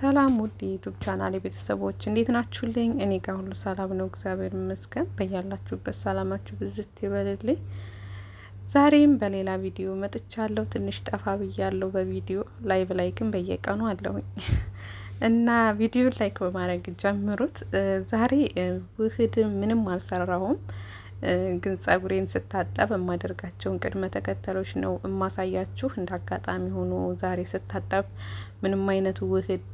ሰላም ውድ ዩቲዩብ ቻናል ቤተሰቦች እንዴት ናችሁልኝ? እኔ ጋር ሁሉ ሰላም ነው፣ እግዚአብሔር ይመስገን። በያላችሁበት ሰላማችሁ ብዝት ይበልልኝ። ዛሬም በሌላ ቪዲዮ መጥቻለሁ። ትንሽ ጠፋ ብያለሁ በቪዲዮ ላይቭ ላይ ግን በየቀኑ አለሁኝ እና ቪዲዮ ላይክ በማድረግ ጀምሩት። ዛሬ ውህድ ምንም አልሰራሁም፣ ግን ጸጉሬን ስታጠብ የማደርጋቸውን ቅድመ ተከተሎች ነው የማሳያችሁ። እንደ አጋጣሚ ሆኖ ዛሬ ስታጠብ ምንም አይነት ውህድ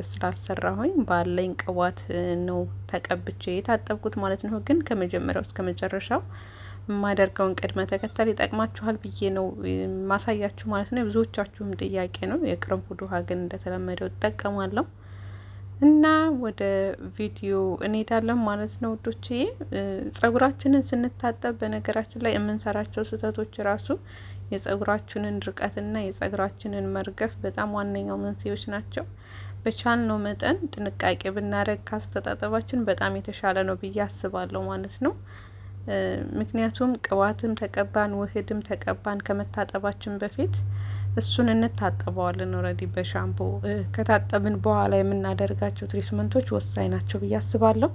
ስላልሰራሁኝ ባለኝ ቅባት ነው ተቀብቼ የታጠብኩት ማለት ነው። ግን ከመጀመሪያው እስከ መጨረሻው የማደርገውን ቅድመ ተከተል ይጠቅማችኋል ብዬ ነው ማሳያችሁ ማለት ነው። የብዙዎቻችሁም ጥያቄ ነው። የቅርንፉድ ውሃ ግን እንደተለመደው እጠቀማለሁ እና ወደ ቪዲዮ እንሄዳለን ማለት ነው ውዶችዬ። ጸጉራችንን ስንታጠብ በነገራችን ላይ የምንሰራቸው ስህተቶች ራሱ የጸጉራችንን ድርቀትና የጸጉራችንን መርገፍ በጣም ዋነኛው መንስኤዎች ናቸው። በቻልነው መጠን ጥንቃቄ ብናደርግ ካስተጣጠባችን በጣም የተሻለ ነው ብዬ አስባለሁ ማለት ነው። ምክንያቱም ቅባትም ተቀባን ውህድም ተቀባን ከመታጠባችን በፊት እሱን እንታጠበዋለን። ኦልሬዲ በሻምፖ ከታጠብን በኋላ የምናደርጋቸው ትሪትመንቶች ወሳኝ ናቸው ብዬ አስባለሁ።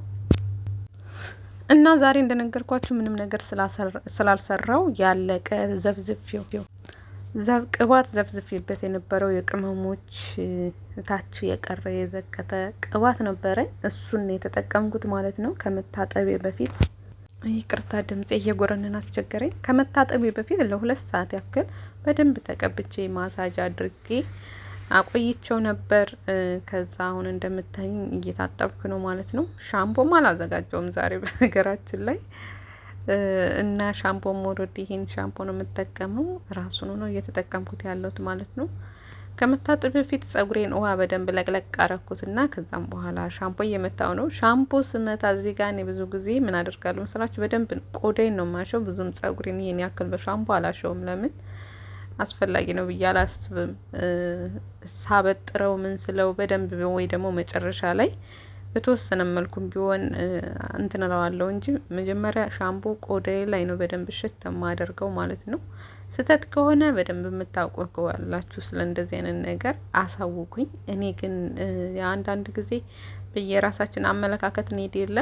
እና ዛሬ እንደነገርኳችሁ ምንም ነገር ስላልሰራው ያለቀ ዘፍዝፌው ቅባት ዘፍዝፌበት የነበረው የቅመሞች ታች የቀረ የዘቀጠ ቅባት ነበረኝ። እሱን የተጠቀምኩት ማለት ነው ከመታጠቤ በፊት። ይቅርታ ድምጽ እየጎረንን አስቸገረኝ። ከመታጠቤ በፊት ለ2 ሰዓት ያክል በደንብ ተቀብቼ ማሳጅ አድርጌ አቆይቸው ነበር። ከዛ አሁን እንደምታዩኝ እየታጠብኩ ነው ማለት ነው። ሻምፖም አላዘጋጀውም ዛሬ በነገራችን ላይ እና ሻምፖም ወርዲ ይሄን ሻምፖ ነው የምጠቀመው። ራሱን ነው እየተጠቀምኩት ያለሁት ማለት ነው። ከመታጠብ በፊት ጸጉሬን ውሃ በደንብ ለቅለቅ አረኩትና ከዛም በኋላ ሻምፖ እየመታው ነው። ሻምፖ ስመታ እዚህ ጋር እኔ ብዙ ጊዜ ምን አደርጋለሁ መስላችሁ? በደንብ ቆዳዬን ነው ማሸው። ብዙም ጸጉሬን ይሄን ያክል በሻምፖ አላሸውም። ለምን አስፈላጊ ነው ብዬ አላስብም። ሳበጥረው ምን ስለው በደንብ ወይ ደግሞ መጨረሻ ላይ በተወሰነ መልኩም ቢሆን እንትን እለዋለሁ እንጂ መጀመሪያ ሻምፖ ቆዳዬ ላይ ነው በደንብ ሽት የማደርገው ማለት ነው። ስህተት ከሆነ በደንብ የምታውቁ ከዋላችሁ ስለ እንደዚህ አይነት ነገር አሳውቁኝ። እኔ ግን የአንዳንድ ጊዜ በየራሳችን አመለካከት እንሄድ የለ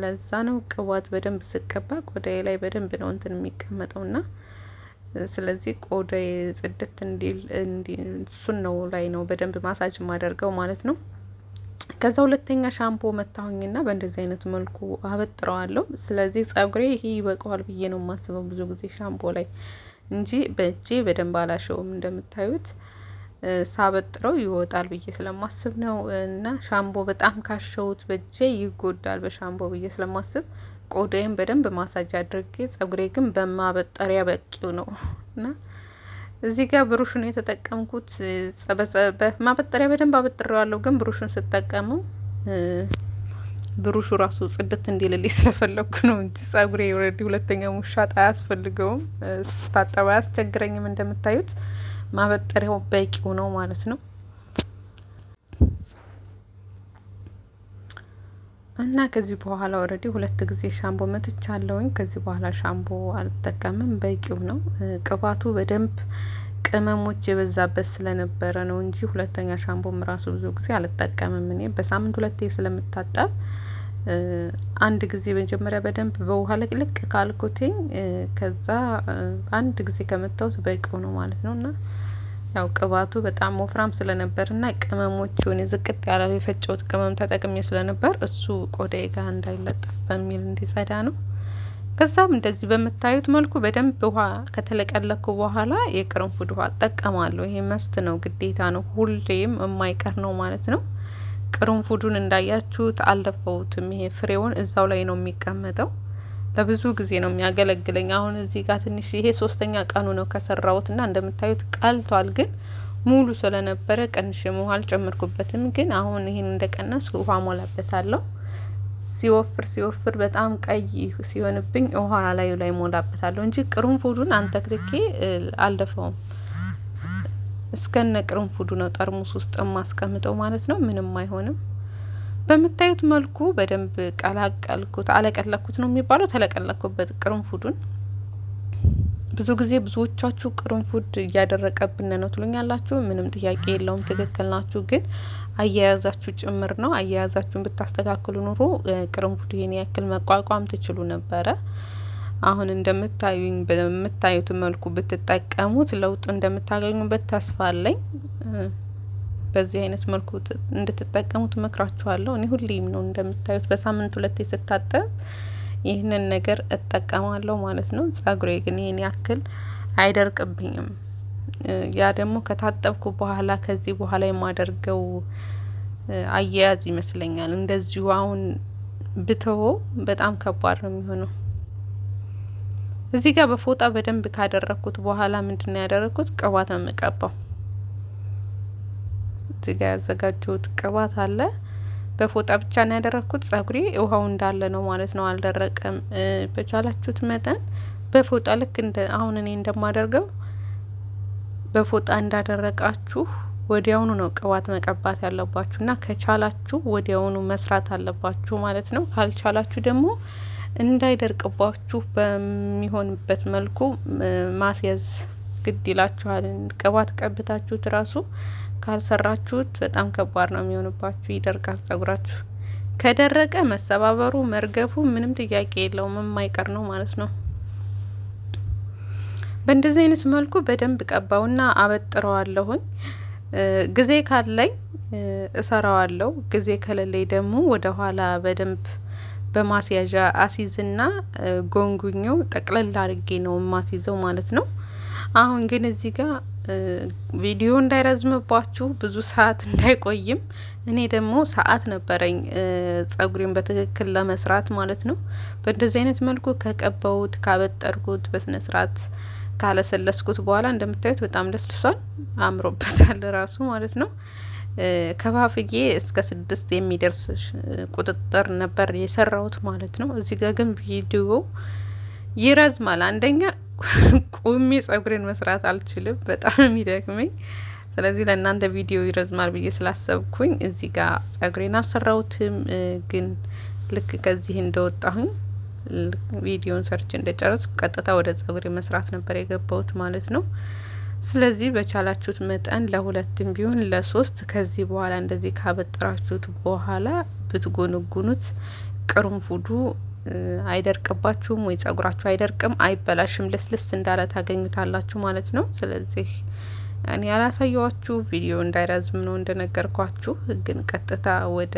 ለዛ ነው ቅባት በደንብ ስቀባ ቆዳዬ ላይ በደንብ ነው እንትን የሚቀመጠውና ስለዚህ ቆዳዬ ጽድት እንዲል እሱን ነው ላይ ነው በደንብ ማሳጅ ማደርገው ማለት ነው። ከዛ ሁለተኛ ሻምፖ መታሁኝና በእንደዚህ አይነት መልኩ አበጥረዋለሁ። ስለዚህ ጸጉሬ ይሄ ይበቃዋል ብዬ ነው የማስበው ብዙ ጊዜ ሻምፖ ላይ እንጂ በእጄ በደንብ አላሸውም። እንደምታዩት ሳበጥረው ይወጣል ብዬ ስለማስብ ነው። እና ሻምፖ በጣም ካሸውት በእጄ ይጎዳል በሻምፖ ብዬ ስለማስብ ቆዳዬን በደንብ ማሳጅ አድርጌ ጸጉሬ ግን በማበጠሪያ በቂው ነው። እና እዚህ ጋር ብሩሽን የተጠቀምኩት በማበጠሪያ በደንብ አበጥሬዋለሁ። ግን ብሩሽን ስጠቀመው ብሩሹ ራሱ ጽድት እንዲልልኝ ስለፈለኩ ነው እንጂ ጸጉሬ ኦልሬዲ ሁለተኛ ሙሻጥ አያስፈልገውም። ስታጠባ አያስቸግረኝም። እንደምታዩት ማበጠሪያው በቂው ነው ማለት ነው። እና ከዚህ በኋላ ኦልሬዲ 2 ጊዜ ሻምፖ መትቻለሁኝ። ከዚህ በኋላ ሻምፖ አልጠቀምም፣ በቂው ነው። ቅባቱ በደንብ ቅመሞች የበዛበት ስለነበረ ነው እንጂ ሁለተኛ ሻምፖም ራሱ ብዙ ጊዜ አልጠቀምም። እኔ በሳምንት 2 ስለምታጠብ አንድ ጊዜ መጀመሪያ በደንብ በውሃ ልቅልቅ ካልኩትኝ ከዛ አንድ ጊዜ ከመታውት በቂው ነው ማለት ነው። እና ያው ቅባቱ በጣም ወፍራም ስለነበርና ቅመሞቹን ዝቅጥ ያለ የፈጨውት ቅመም ተጠቅሜ ስለነበር እሱ ቆዳዬ ጋር እንዳይለጠፍ በሚል እንዲጸዳ ነው። ከዛም እንደዚህ በምታዩት መልኩ በደንብ ውሃ ከተለቀለኩ በኋላ የቅርንፉድ ውሃ እጠቀማለሁ። ይሄ መስት ነው፣ ግዴታ ነው፣ ሁሌም የማይቀር ነው ማለት ነው። ቅርንፉዱን እንዳያችሁት አልደፋውትም። ይሄ ፍሬውን እዛው ላይ ነው የሚቀመጠው። ለብዙ ጊዜ ነው የሚያገለግለኝ። አሁን እዚህ ጋር ትንሽ ይሄ 3ኛ ቀኑ ነው ከሰራሁትና እንደምታዩት ቀልቷል። ግን ሙሉ ስለነበረ ቀንሽ ውሃ አልጨመርኩበትም። ግን አሁን ይሄን እንደቀነስ ውሃ ሞላበታለሁ። ሲወፍር በጣም ቀይ ሲሆንብኝ ውሃ ላይ ሞላበታለሁ እንጂ ቅርንፉዱን አንተክትኬ አልደፋውም። እስከነ ቅርንፉዱ ነው ጠርሙስ ውስጥ ማስቀምጠው ማለት ነው። ምንም አይሆንም። በምታዩት መልኩ በደንብ ቀላቀልኩት፣ አለቀለኩት ነው የሚባለው። ተለቀለኩበት ቅርንፉዱን ብዙ ጊዜ ብዙዎቻችሁ ቅርንፉድ እያደረቀብን ነው ትሉኛላችሁ። ምንም ጥያቄ የለውም፣ ትክክል ናችሁ። ግን አያያዛችሁ ጭምር ነው። አያያዛችሁን ብታስተካክሉ ኑሮ ቅርንፉድ ይሄን ያክል መቋቋም ትችሉ ነበረ። አሁን እንደምታዩኝ በምታዩት መልኩ ብትጠቀሙት ለውጥ እንደምታገኙበት ተስፋ አለኝ። በዚህ አይነት መልኩ እንድትጠቀሙት እመክራችኋለሁ። እኔ ሁሌም ነው እንደምታዩት በሳምንት 2 ስታጠብ ይህንን ነገር እጠቀማለሁ ማለት ነው። ጸጉሬ ግን ይሄን ያክል አይደርቅብኝም። ያ ደግሞ ከታጠብኩ በኋላ ከዚህ በኋላ የማደርገው አያያዝ ይመስለኛል። እንደዚሁ አሁን ብተወው በጣም ከባድ ነው የሚሆነው። እዚህ ጋር በፎጣ በደንብ ካደረኩት በኋላ ምንድነው ያደረኩት? ቅባት ነው የምቀባው። እዚህ ጋር ያዘጋጀሁት ቅባት አለ። በፎጣ ብቻ ነው ያደረኩት። ጸጉሬ ውሃው እንዳለ ነው ማለት ነው፣ አልደረቀም። በቻላችሁት መጠን በፎጣ ልክ እንደ አሁን እኔ እንደማደርገው በፎጣ እንዳደረቃችሁ ወዲያውኑ ነው ቅባት መቀባት ያለባችሁ እና ከቻላችሁ ወዲያውኑ መስራት አለባችሁ ማለት ነው። ካልቻላችሁ ደግሞ እንዳይደርቅባችሁ በሚሆንበት መልኩ ማስያዝ ግድ ይላችኋል። ቅባት ቀብታችሁት ራሱ ካልሰራችሁት በጣም ከባድ ነው የሚሆንባችሁ፣ ይደርቃል ጸጉራችሁ። ከደረቀ መሰባበሩ መርገፉ ምንም ጥያቄ የለውም፣ የማይቀር ነው ማለት ነው። በእንደዚህ አይነት መልኩ በደንብ ቀባውና አበጥረዋለሁኝ። ጊዜ ካለኝ እሰራዋለሁ፣ ጊዜ ከሌለኝ ደግሞ ወደ ኋላ በደንብ በማስያዣ አሲዝና ጎንጉኘው ጠቅለል አድርጌ ነው ማስይዘው ማለት ነው። አሁን ግን እዚህ ጋር ቪዲዮ እንዳይረዝምባችሁ ብዙ ሰዓት እንዳይቆይም እኔ ደግሞ ሰዓት ነበረኝ ጸጉሬን በትክክል ለመስራት ማለት ነው። በእንደዚህ አይነት መልኩ ከቀባውት ካበጠርኩት በስነ ስርዓት ካለሰለስኩት በኋላ እንደምታዩት በጣም ለስልሷል፣ አምሮበታል ራሱ ማለት ነው። ከባፍዬ እስከ 6 የሚደርስ ቁጥጥር ነበር የሰራሁት ማለት ነው። እዚህ ጋር ግን ቪዲዮ ይረዝማል። አንደኛ ቁሚ ጸጉሬን መስራት አልችልም፣ በጣም የሚደክመኝ። ስለዚህ ለእናንተ ቪዲዮ ይረዝማል ብዬ ስላሰብኩኝ እዚህ ጋር ጸጉሬን አልሰራሁትም። ግን ልክ ከዚህ እንደወጣሁኝ ቪዲዮን ሰርች እንደጨረስ ቀጥታ ወደ ጸጉሬ መስራት ነበር የገባሁት ማለት ነው። ስለዚህ በቻላችሁት መጠን ለ2 ቢሆን ለ3 ከዚህ በኋላ እንደዚህ ካበጠራችሁት በኋላ ብትጎነጉኑት ቅርንፉዱ አይደርቅባችሁም ወይ ጸጉራችሁ አይደርቅም፣ አይበላሽም፣ ልስልስ እንዳለ ታገኙታላችሁ ማለት ነው። ስለዚህ እኔ ያላሳየዋችሁ ቪዲዮ እንዳይረዝም ነው እንደነገርኳችሁ። ግን ቀጥታ ወደ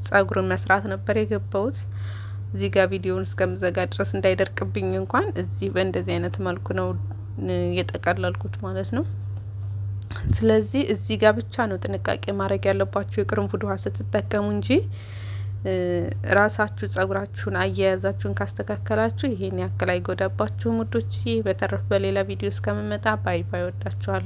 ጸጉር መስራት ነበር የገባሁት። እዚህ ጋር ቪዲዮውን እስከምዘጋ ድረስ እንዳይደርቅብኝ እንኳን እዚህ በእንደዚህ አይነት መልኩ ነው የጠቀለልኩት ማለት ነው። ስለዚህ እዚህ ጋር ብቻ ነው ጥንቃቄ ማድረግ ያለባችሁ የቅርንፉድ ውሃ ስትጠቀሙ እንጂ ራሳችሁ ጸጉራችሁን አያያዛችሁን ካስተካከላችሁ ይሄን ያክል አይጎዳባችሁም ውዶች። በተረፈ በሌላ ቪዲዮ እስከምመጣ ባይ ባይ፣ ወዳችኋለሁ።